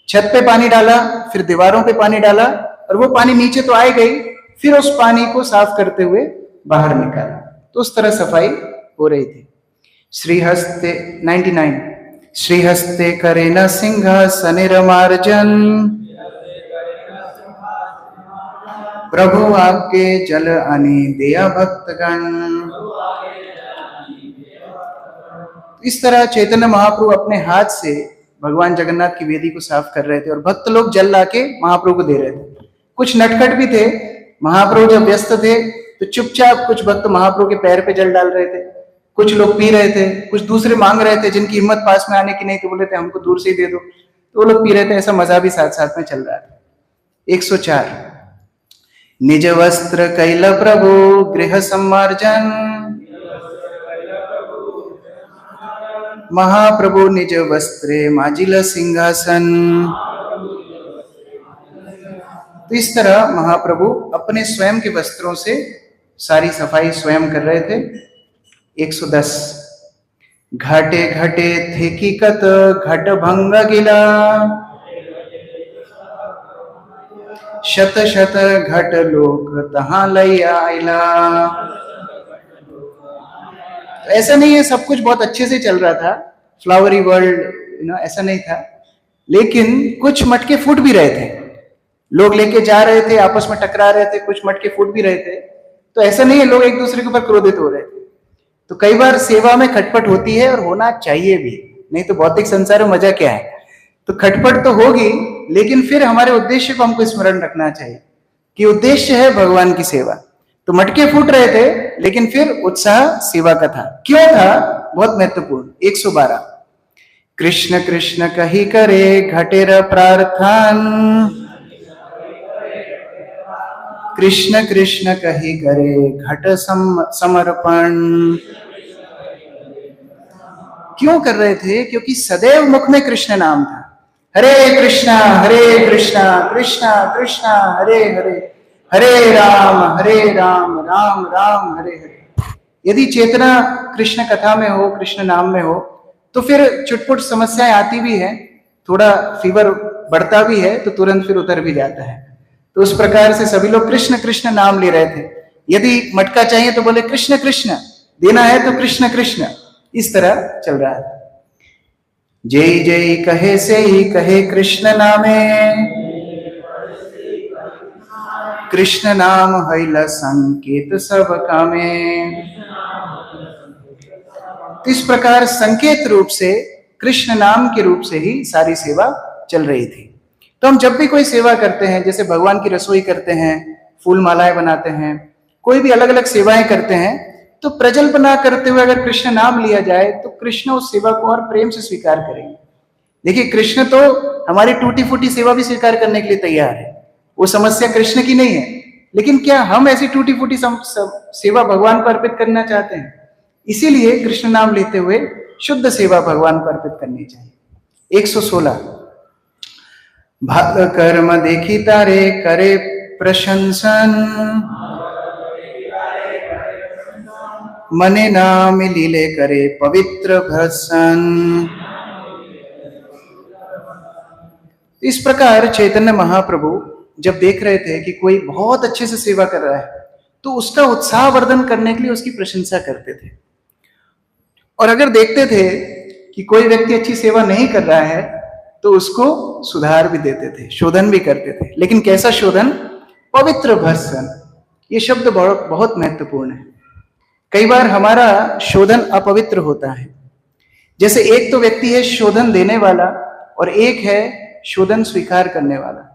छत पे पानी डाला, फिर दीवारों पे पानी डाला, और वो पानी नीचे तो आए गई, फिर उस पानी को साफ करते हुए बाहर निकाला। तो उस तरह सफाई हो रही थी। श्रीहस्ते 99 श्रीहस्ते करे न सिंहासनिर मार्जन, प्रभु आके जल अने दिया भक्तगण। इस तरह चैतन्य महाप्रभु अपने हाथ से भगवान जगन्नाथ की वेदी को साफ कर रहे थे और भक्त लोग जल लाके महाप्रभु को दे रहे थे। कुछ नटखट भी थे, महाप्रभु जब व्यस्त थे तो चुपचाप कुछ भक्त महाप्रभु के पैर पे जल डाल रहे थे, कुछ लोग पी रहे थे, कुछ दूसरे मांग रहे थे जिनकी हिम्मत पास में आने की नहीं, तो बोले थे हमको दूर से ही दे दो, तो वो लोग पी रहे थे। ऐसा मजा भी साथ साथ में चल रहा था। 104 निज वस्त्र कैल प्रभु गृह सम्मार्जन, महाप्रभु निज वस्त्रे माजिल सिंहासन। तो इस तरह महाप्रभु अपने स्वयं के वस्त्रों से सारी सफाई स्वयं कर रहे थे। 110 घाटे घटे थे की कत घट भंग गिला, शत शत घट लोक तहां लैया आइला। ऐसा नहीं है सब कुछ बहुत अच्छे से चल रहा था, फ्लावरी वर्ल्ड ऐसा नहीं था, लेकिन कुछ मटके फूट भी रहे थे। लोग लेके जा रहे थे, आपस में टकरा रहे थे, कुछ मटके फूट भी रहे थे। तो ऐसा नहीं है लोग एक दूसरे के ऊपर क्रोधित हो रहे थे। तो कई बार सेवा में खटपट होती है और होना चाहिए भी, नहीं तो भौतिक संसार में मजा क्या है। तो खटपट तो होगी, लेकिन फिर हमारे उद्देश्य को हमको स्मरण रखना चाहिए कि उद्देश्य है भगवान की सेवा। तो मटके फूट रहे थे, लेकिन फिर उत्साह सेवा का था। क्यों था? बहुत महत्वपूर्ण। 112 कृष्ण कृष्ण कही करे घटेर प्रार्थन, कृष्ण कृष्ण कही करे घट समर्पण। क्यों कर रहे थे? क्योंकि सदैव मुख में कृष्ण नाम था। हरे कृष्णा कृष्णा कृष्णा हरे हरे, हरे राम राम राम हरे हरे। यदि चेतना कृष्ण कथा में हो, कृष्ण नाम में हो, तो फिर चुटपुट समस्याएं आती भी है, थोड़ा फीवर बढ़ता भी है, तो तुरंत फिर उतर भी जाता है। तो उस प्रकार से सभी लोग कृष्ण कृष्ण नाम ले रहे थे। यदि मटका चाहिए तो बोले कृष्ण कृष्ण, देना है तो कृष्ण कृष्ण, इस तरह चल रहा है। जय जय कहे से ही कहे कृष्ण नामे, कृष्ण नाम हैला संकेत सब कामे। इस प्रकार संकेत रूप से कृष्ण नाम के रूप से ही सारी सेवा चल रही थी। तो हम जब भी कोई सेवा करते हैं, जैसे भगवान की रसोई करते हैं, फूल मालाएं बनाते हैं, कोई भी अलग अलग सेवाएं करते हैं, तो प्रजल्पना करते हुए अगर कृष्ण नाम लिया जाए तो कृष्ण उस सेवा को और प्रेम से स्वीकार करेंगे। देखिए, कृष्ण तो हमारी टूटी फूटी सेवा भी स्वीकार करने के लिए तैयार है, वो समस्या कृष्ण की नहीं है। लेकिन क्या हम ऐसी टूटी फूटी सेवा भगवान को अर्पित करना चाहते हैं? इसीलिए कृष्ण नाम लेते हुए शुद्ध सेवा भगवान को अर्पित करनी चाहिए। 116 भाग कर्म देखी तारे करे प्रशंसन, मने नाम लीले करे पवित्र भसन। इस प्रकार चैतन्य महाप्रभु जब देख रहे थे कि कोई बहुत अच्छे से सेवा कर रहा है, तो उसका उत्साहवर्धन करने के लिए उसकी प्रशंसा करते थे। और अगर देखते थे कि कोई व्यक्ति अच्छी सेवा नहीं कर रहा है तो उसको सुधार भी देते थे, शोधन भी करते थे। लेकिन कैसा शोधन? पवित्र भर्सन। ये शब्द बहुत महत्वपूर्ण है। कई बार हमारा शोधन अपवित्र होता है। जैसे एक तो व्यक्ति है शोधन देने वाला और एक है शोधन स्वीकार करने वाला।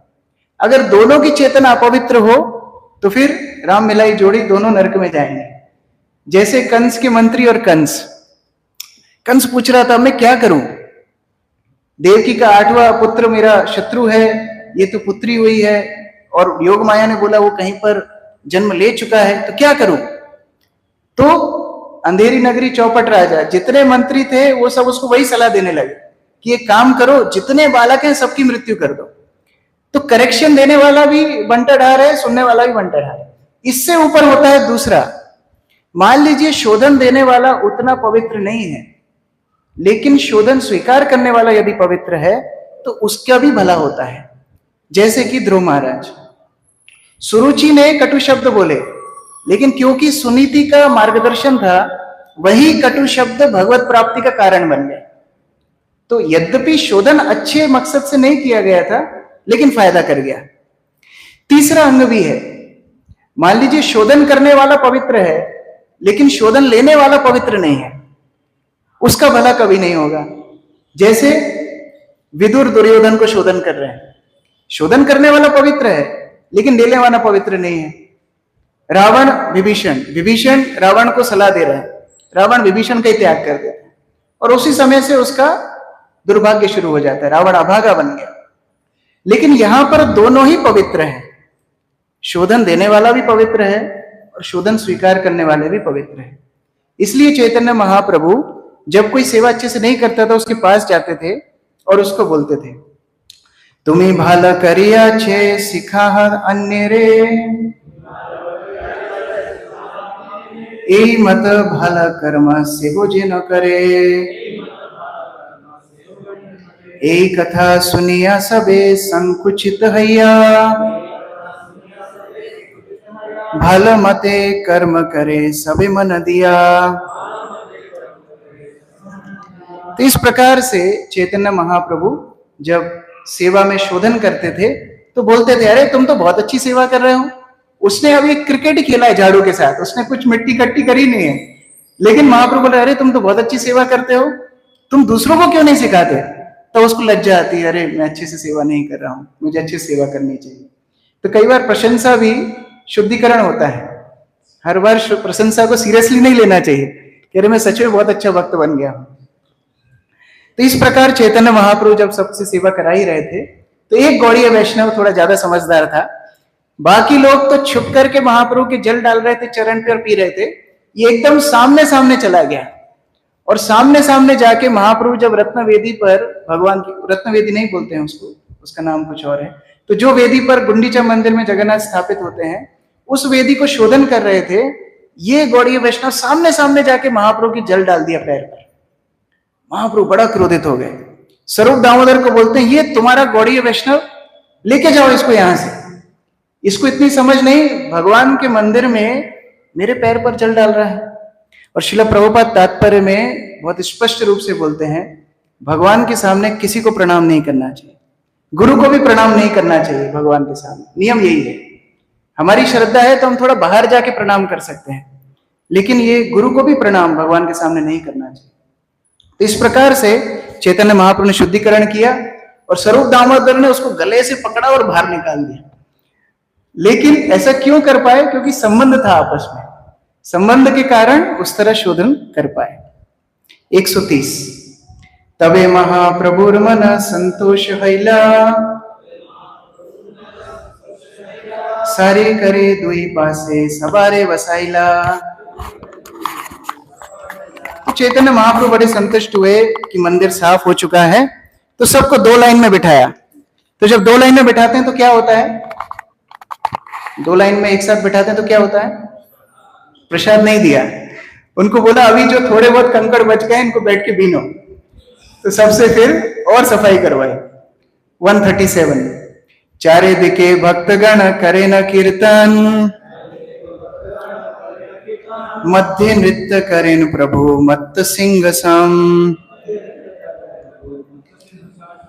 अगर दोनों की चेतना अपवित्र हो तो फिर राम मिलाई जोड़ी दोनों नरक में जाएंगे। जैसे कंस के मंत्री और कंस पूछ रहा था मैं क्या करूं, देवकी का 8वां पुत्र मेरा शत्रु है, ये तो पुत्री हुई है और योग माया ने बोला वो कहीं पर जन्म ले चुका है, तो क्या करूं? तो अंधेरी नगरी चौपट राजा, जितने मंत्री थे वो सब उसको वही सलाह देने लगे कि एक काम करो, जितने बालक हैं सबकी मृत्यु कर दो। तो करेक्शन देने वाला भी बंटाढार है, सुनने वाला भी बंटाढार है। इससे ऊपर होता है दूसरा, मान लीजिए शोधन देने वाला उतना पवित्र नहीं है, लेकिन शोधन स्वीकार करने वाला यदि पवित्र है तो उसका भी भला होता है। जैसे कि ध्रुव महाराज, सुरुचि ने कटु शब्द बोले, लेकिन क्योंकि सुनीति का मार्गदर्शन था, वही कटु शब्द भगवत प्राप्ति का कारण बन गए। तो यद्यपि शोधन अच्छे मकसद से नहीं किया गया था, लेकिन फायदा कर गया। तीसरा अंग भी है, मान लीजिए शोधन करने वाला पवित्र है, लेकिन शोधन लेने वाला पवित्र नहीं है, उसका भला कभी नहीं होगा। जैसे विदुर दुर्योधन को शोधन कर रहे हैं, शोधन करने वाला पवित्र है लेकिन लेने वाला पवित्र नहीं है। रावण विभीषण रावण को सलाह दे रहे हैं, रावण विभीषण का ही त्याग कर देता है और उसी समय से उसका दुर्भाग्य शुरू हो जाता है, रावण अभागा बन गया। लेकिन यहां पर दोनों ही पवित्र हैं, शोधन देने वाला भी पवित्र है और शोधन स्वीकार करने वाले भी पवित्र है। इसलिए चैतन्य महाप्रभु जब कोई सेवा अच्छे से नहीं करता था उसके पास जाते थे और उसको बोलते थे, तुम्हें भाला करिया छे सिखा अन्य रे, ए मत भाला कर्म से हो जे न करे, ए कथा सुनिया सबे संकुचित हैया, भल मते कर्म करे सबे मन दिया। तो इस प्रकार से चैतन्य महाप्रभु जब सेवा में शोधन करते थे तो बोलते थे, अरे तुम तो बहुत अच्छी सेवा कर रहे हो। उसने अभी क्रिकेट खेला है झाड़ू के साथ, उसने कुछ मिट्टी कट्टी करी नहीं है, लेकिन महाप्रभु बोले, अरे तुम तो बहुत अच्छी सेवा करते हो, तुम दूसरों को क्यों नहीं सिखाते? तो उसको लज्जा आती है, अरे मैं अच्छे से सेवा नहीं कर रहा हूं, मुझे अच्छी सेवा करनी चाहिए। तो कई बार प्रशंसा भी शुद्धिकरण होता है। हर बार प्रशंसा को सीरियसली नहीं लेना चाहिए कि अरे मैं सच में बहुत अच्छा भक्त बन गया हूं। तो इस प्रकार चैतन्य महाप्रभु जब सबसे सेवा करा ही रहे थे तो एक गौड़ीय वैष्णव थोड़ा ज्यादा समझदार था, बाकी लोग तो छुप करके महाप्रभु के जल डाल रहे थे चरण पे और पी रहे थे, ये एकदम सामने सामने चला गया और सामने सामने जाके महाप्रभु जब रत्न वेदी पर, भगवान की रत्न वेदी नहीं बोलते हैं उसको, उसका नाम कुछ और है, तो जो वेदी पर गुंडीचा मंदिर में जगन्नाथ स्थापित होते हैं उस वेदी को शोधन कर रहे थे, ये गौड़ीय वैष्णव सामने सामने जाके महाप्रभु की जल डाल दिया पैर पर। महाप्रभु बड़ा क्रोधित हो गए, स्वरूप दामोदर को बोलते हैं, ये तुम्हारा गौड़ीय वैष्णव, लेके जाओ इसको यहां से, इसको इतनी समझ नहीं, भगवान के मंदिर में मेरे पैर पर जल डाल रहा है। और श्रील प्रभुपाद तात्पर्य में बहुत स्पष्ट रूप से बोलते हैं, भगवान के सामने किसी को प्रणाम नहीं करना चाहिए, गुरु को भी प्रणाम नहीं करना चाहिए भगवान के सामने, नियम यही है। हमारी श्रद्धा है तो हम थोड़ा बाहर जाके प्रणाम कर सकते हैं, लेकिन ये गुरु को भी प्रणाम भगवान के सामने नहीं करना चाहिए। तो इस प्रकार से चैतन्य महाप्रभु ने शुद्धिकरण किया और स्वरूप दामोदर ने उसको गले से पकड़ा और बाहर निकाल दिया। लेकिन ऐसा क्यों कर पाए? क्योंकि संबंध था आपस में, संबंध के कारण उस तरह शोधन कर पाए। 130 तबे महाप्रभुर मन संतोष हैला, सारे करे दुई पासे सबारे वसाइला। चैतन्य महाप्रभु बड़े संतुष्ट हुए कि मंदिर साफ हो चुका है, तो सबको 2 लाइन में बिठाया। तो जब 2 लाइन में बिठाते हैं तो क्या होता है? 2 लाइन में एक साथ बिठाते हैं तो क्या होता है? प्रसाद नहीं दिया, उनको बोला अभी जो थोड़े बहुत कंकड़ बच गए इनको बैठ के बीनो। तो सबसे फिर और सफाई करवाई। 137 चारे दिके भक्तगण करे न कीर्तन, मध्य नृत्य करें प्रभु मत्त सिंह सम।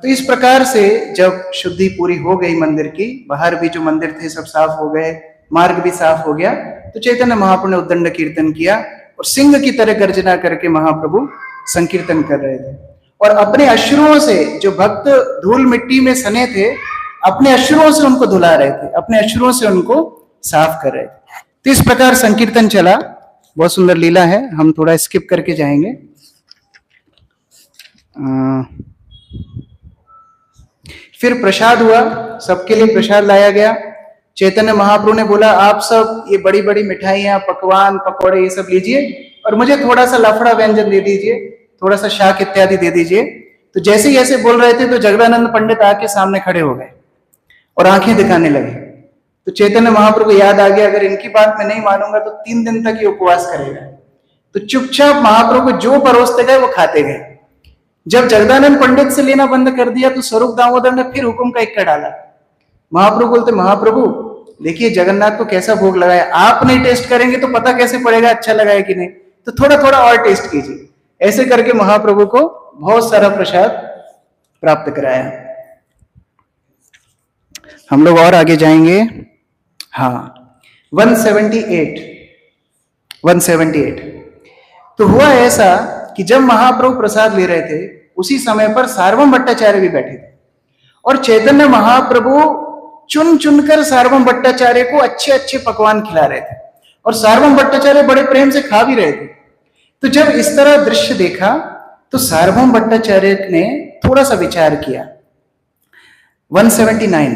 तो इस प्रकार से जब शुद्धि पूरी हो गई मंदिर की, बाहर भी जो मंदिर थे सब साफ हो गए, मार्ग भी साफ हो गया, तो चैतन्य महाप्रभु ने उद्दंड कीर्तन किया और सिंह की तरह गर्जना करके महाप्रभु संकीर्तन कर रहे थे। और अपने अश्रुओं से, जो भक्त धूल मिट्टी में सने थे, अपने अश्रुओं से उनको धुला रहे थे, अपने अश्रुओं से उनको साफ कर रहे थे। तो इस प्रकार संकीर्तन चला। बहुत सुंदर लीला है, हम थोड़ा स्किप करके जाएंगे। फिर प्रसाद हुआ, सबके लिए प्रसाद लाया गया। चैतन्य महाप्रभु ने बोला, आप सब ये बड़ी बड़ी मिठाइयाँ, पकवान, पकौड़े ये सब लीजिए और मुझे थोड़ा सा लफड़ा व्यंजन दे दीजिए, थोड़ा सा शाक इत्यादि दे दीजिए। तो जैसे ही ऐसे बोल रहे थे तो जगदानंद पंडित आके सामने खड़े हो गए और आंखें दिखाने लगे। तो चैतन्य महाप्रभु को याद आ गया, अगर इनकी बात मैं नहीं मानूंगा तो 3 दिन तक ये उपवास करेगा। तो चुपचाप महाप्रभु को जो परोसते गए वो खाते गए। जब जगदानंद पंडित से लेना बंद कर दिया तो स्वरूप दामोदर ने फिर हुक्म का इक्का डाला। महाप्रभु बोलते, महाप्रभु देखिए जगन्नाथ को कैसा भोग लगाया, आप नहीं टेस्ट करेंगे तो पता कैसे पड़ेगा अच्छा लगा है कि नहीं, तो थोड़ा थोड़ा और टेस्ट कीजिए। ऐसे करके महाप्रभु को बहुत सारा प्रसाद प्राप्त कराया। हम लोग और आगे जाएंगे। हाँ, 178 तो हुआ ऐसा कि जब महाप्रभु प्रसाद ले रहे थे उसी समय पर सार्वभौम भट्टाचार्य भी बैठे थे और चैतन्य महाप्रभु चुन चुनकर सार्वभौम भट्टाचार्य को अच्छे अच्छे पकवान खिला रहे थे और सार्वभौम भट्टाचार्य बड़े प्रेम से खा भी रहे थे। तो जब इस तरह दृश्य देखा तो सार्वभौम भट्टाचार्य ने थोड़ा सा विचार किया। 179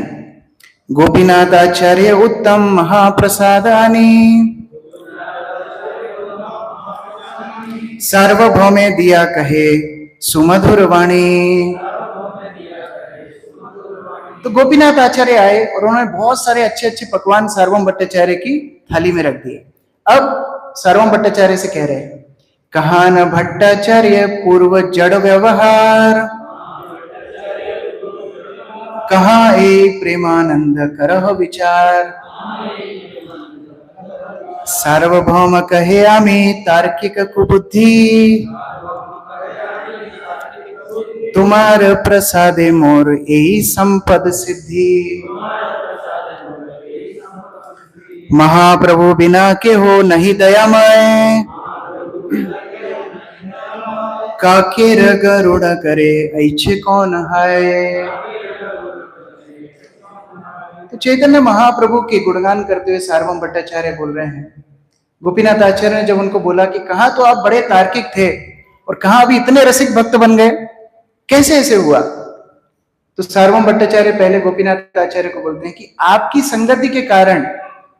गोपीनाथ आचार्य उत्तम महाप्रसादानी सार्वभौमे दिया कहे सुमधुर वाणी। तो गोपीनाथ आचार्य आए और उन्होंने बहुत सारे अच्छे अच्छे पकवान सार्वभौम भट्टाचार्य की थाली में रख दिए। अब सार्वभौम भट्टाचार्य से कह रहे हैं, कहा न भट्टाचार्य पूर्व जड़ व्यवहार, कहा एक प्रेमानंद करह विचार। सार्वभौम कहे आमी तार्किक कुबुद्धि, तुम्हार प्रसादे मोर यही संपद सिद्धि। महाप्रभु बिना के हो नहीं दयामय, काकेर गरुड़ करे ऐछे कौन है। तो चैतन्य महाप्रभु के गुणगान करते हुए सार्वभौम भट्टाचार्य बोल रहे हैं, गोपीनाथ आचार्य ने जब उनको बोला कि कहा तो आप बड़े तार्किक थे और कहा अभी इतने रसिक भक्त बन गए, कैसे ऐसे हुआ। तो सार्वभौम भट्टाचार्य पहले गोपीनाथ आचार्य को बोलते हैं कि आपकी संगति के कारण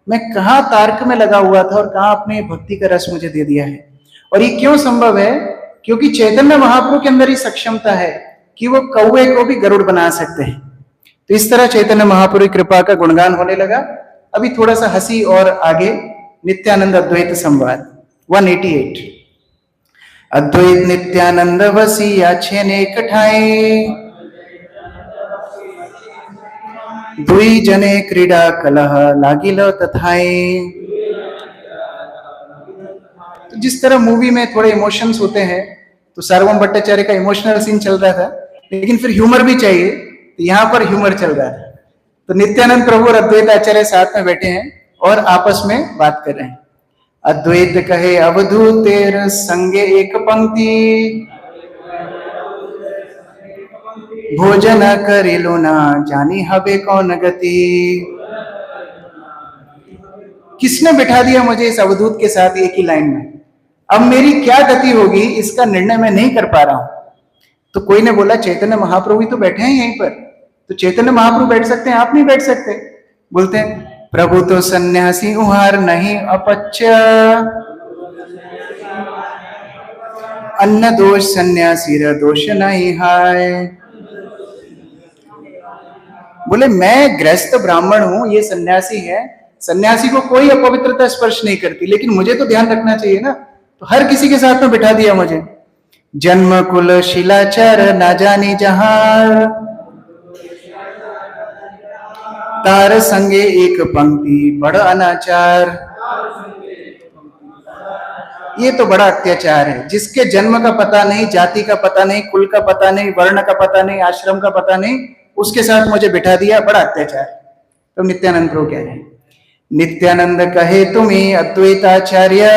मैं कहाँ तार्क में लगा हुआ था और कहाँ अपने भक्ति का रस मुझे दे दिया है। और ये क्यों संभव है, क्योंकि चैतन्य महाप्रभु के अंदर ही सक्षमता है कि वो कौवे को भी गरुड़ बना सकते हैं। तो इस तरह चैतन्य महाप्रभु की कृपा का गुणगान होने लगा। अभी थोड़ा सा हंसी और आगे नित्यानंद अद्वैत संवाद 188 अद्वैत नित्यानंद वसिया छेने कठाए, दुई जने क्रीड़ा कलह लागिल तथाए। तो जिस तरह मूवी में थोड़े इमोशंस होते हैं, तो सार्वभौम भट्टाचार्य का इमोशनल सीन चल रहा था, लेकिन फिर ह्यूमर भी चाहिए, तो यहाँ पर ह्यूमर चल रहा है। तो नित्यानंद प्रभु और अद्वैत आचार्य साथ में बैठे हैं और आपस में बात कर रहे हैं। अद्वैत कहे अवधूत तेर संगे एक पंक्ति, भोजन करेलो ना जानी हबे कौन गति। किसने बिठा दिया मुझे इस अवधूत के साथ एक ही लाइन में, अब मेरी क्या गति होगी इसका निर्णय मैं नहीं कर पा रहा हूं। तो कोई ने बोला चैतन्य महाप्रभु ही तो बैठे हैं यहीं पर, तो चैतन्य महाप्रभु बैठ सकते हैं, आप नहीं बैठ सकते। बोलते हैं प्रभु तो सन्यासी उहार नहीं अपच्च, अन्न दोष सन्यासी र दोष नहीं हाय। बोले मैं गृहस्थ ब्राह्मण हूं, ये सन्यासी है, सन्यासी को कोई अपवित्रता स्पर्श नहीं करती, लेकिन मुझे तो ध्यान रखना चाहिए ना, तो हर किसी के साथ में बिठा दिया मुझे। जन्म कुल शिलाचार ना जानी जहां, तार संगे एक पंक्ति बड़ अनाचार। ये तो बड़ा अत्याचार है। जिसके जन्म का पता नहीं, जाति का पता नहीं, कुल का पता नहीं, वर्ण का पता नहीं, आश्रम का पता नहीं, उसके साथ मुझे बिठा दिया, बड़ा अत्याचार। तो नित्यानंद प्रभु कह रहे हैं, नित्यानंद कहे तुम्हें अद्वैताचार्य,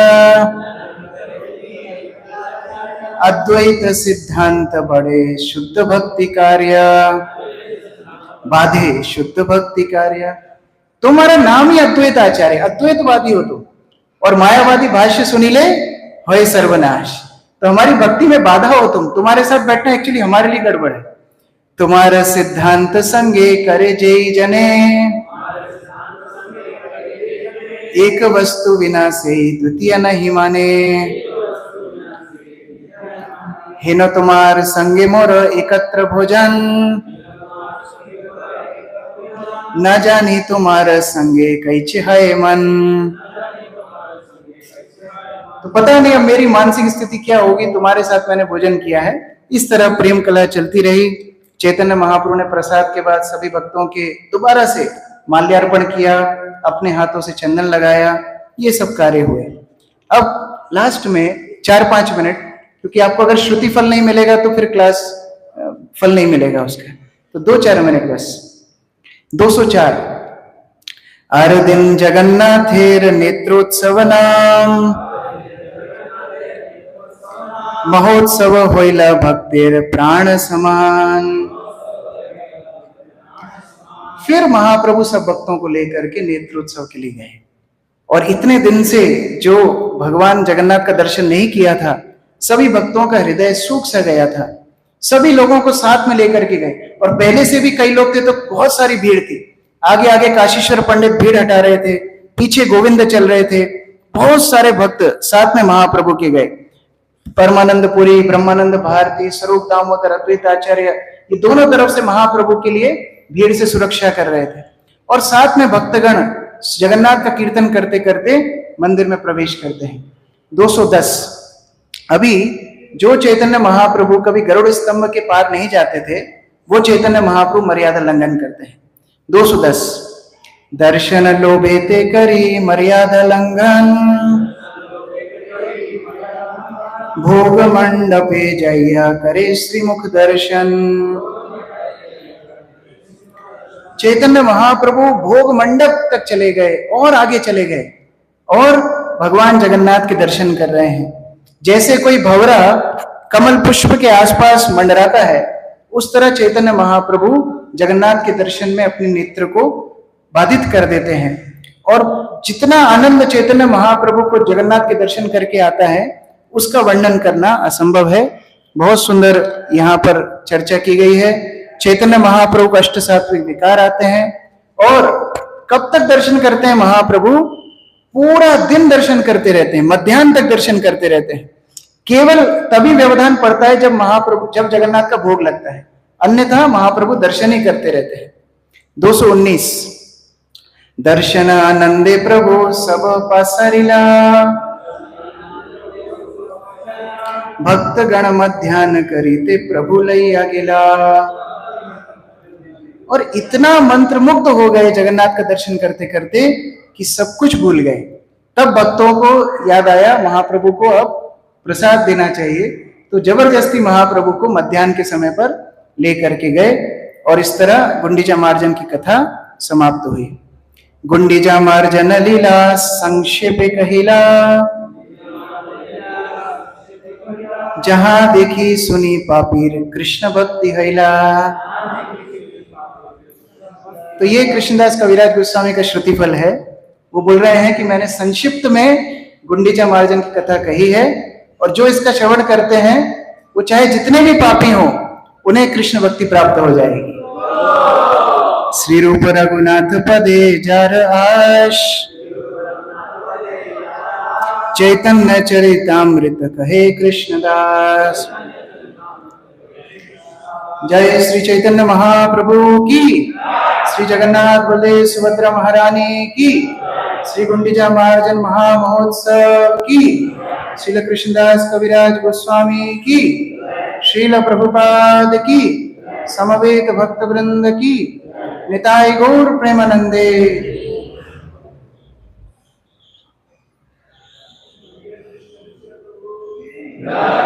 अद्वैत सिद्धांत बड़े शुद्ध भक्ति कार्य, बाधे शुद्ध भक्ति कार्य। तुम्हारा नाम ही अद्वैत आचार्य, अद्वैतवादी हो तुम, और मायावादी भाष्य सुनीले होए सर्वनाश। तो हमारी भक्ति में बाधा हो तुम, तुम्हारे साथ बैठना एक्चुअली हमारे लिए गड़बड़ है। तुम्हारा सिद्धांत संगे करे जय जने, एक वस्तु विना से द्वितीय नहीं माने। हिन तुम्हार संगे मोर एकत्र भोजन, न जानी तुम्हारे संगे कैचे है मन। तो पता नहीं अब मेरी मानसिक स्थिति क्या होगी, तुम्हारे साथ मैंने भोजन किया है। इस तरह प्रेम कला चलती रही। चैतन्य महाप्रभु ने प्रसाद के बाद सभी भक्तों के दोबारा से माल्यार्पण किया, अपने हाथों से चंदन लगाया, ये सब कार्य हुए। अब लास्ट में 4-5 मिनट, क्योंकि आपको अगर श्रुति फल नहीं मिलेगा तो फिर क्लास फल नहीं मिलेगा उसका, तो 2-4 मिनट बस। 204 अर दिन जगन्नाथेर नेत्रोत्सव नाम, महोत्सव होइला भक्तेर प्राण समान। फिर महाप्रभु सब भक्तों को लेकर के नेत्रोत्सव के लिए गए, और इतने दिन से जो भगवान जगन्नाथ का दर्शन नहीं किया था, सभी भक्तों का हृदय सूख सा गया था। सभी लोगों को साथ में लेकर के गए, और पहले से भी कई लोग थे तो बहुत सारी भीड़ थी। आगे आगे काशीश्वर पंडित भीड़ हटा रहे थे, पीछे गोविंद चल रहे थे, बहुत सारे भक्त साथ में महाप्रभु के गए। परमानंद पुरी, ब्रह्मानंद भारती, स्वरूप दामोदर, अद्वैत आचार्य, ये दोनों तरफ से महाप्रभु के लिए भीड़ से सुरक्षा कर रहे थे। और साथ में भक्तगण जगन्नाथ का कीर्तन करते करते मंदिर में प्रवेश करते हैं। 210 अभी जो चैतन्य महाप्रभु कभी गरुड़ स्तंभ के पार नहीं जाते थे, वो चैतन्य महाप्रभु मर्यादा लंघन करते हैं। 210 दर्शन लोभेते करी मर्यादा लंघन, भोग मंडपे जया करे श्रीमुख दर्शन। चैतन्य महाप्रभु भोग मंडप तक चले गए और आगे चले गए, और भगवान जगन्नाथ के दर्शन कर रहे हैं। जैसे कोई भंवरा कमल पुष्प के आसपास मंडराता है, उस तरह चैतन्य महाप्रभु जगन्नाथ के दर्शन में अपने नेत्र को बाधित कर देते हैं। और जितना आनंद चैतन्य महाप्रभु को जगन्नाथ के दर्शन करके आता है, उसका वर्णन करना असंभव है। बहुत सुंदर यहाँ पर चर्चा की गई है। चैतन्य महाप्रभु को अष्ट सात्विक विकार आते हैं, और कब तक दर्शन करते हैं महाप्रभु? पूरा दिन दर्शन करते रहते हैं, मध्याह्न तक दर्शन करते रहते हैं। केवल तभी व्यवधान पड़ता है जब जगन्नाथ का भोग लगता है, अन्यथा महाप्रभु दर्शन ही करते रहते हैं। 219 दर्शन आनंदे प्रभु सब पासरिला, भक्त गण मध्यान करीते प्रभु लैया गिला। और इतना मंत्र मुग्ध हो गए जगन्नाथ का दर्शन करते करते कि सब कुछ भूल गए। तब भक्तों को याद आया महाप्रभु को अब प्रसाद देना चाहिए, तो जबरदस्ती महाप्रभु को मध्याह्न के समय पर लेकर के गए, और इस तरह गुंडीचा मार्जन की कथा समाप्त हुई। गुंडीचा मार्जन लीला संक्षेपे कहिला, जहां देखी सुनी पापीर कृष्ण भक्ति हैला। तो ये कृष्णदास कविराज गोस्वामी का श्रुति फल है। वो बोल रहे हैं कि मैंने संक्षिप्त में गुंडीचा मार्जन की कथा कही है, और जो इसका श्रवण करते हैं वो चाहे जितने भी पापी हों, उन्हें कृष्ण भक्ति प्राप्त हो जाएगी। श्री रूप रघुनाथ पदे जार आश, चैतन्य चरितामृत कहे कृष्णदास। जय श्री चैतन्य महाप्रभु की, श्री जगन्नाथ बलदेव सुभद्रा महारानी की, श्री गुंडीचा मार्जन महामहोत्सव की, श्रील कृष्णदास कविराज गोस्वामी की, श्रील प्रभुपाद की, समवेत भक्त वृंद की, निताई गौर प्रेमानंदे। जय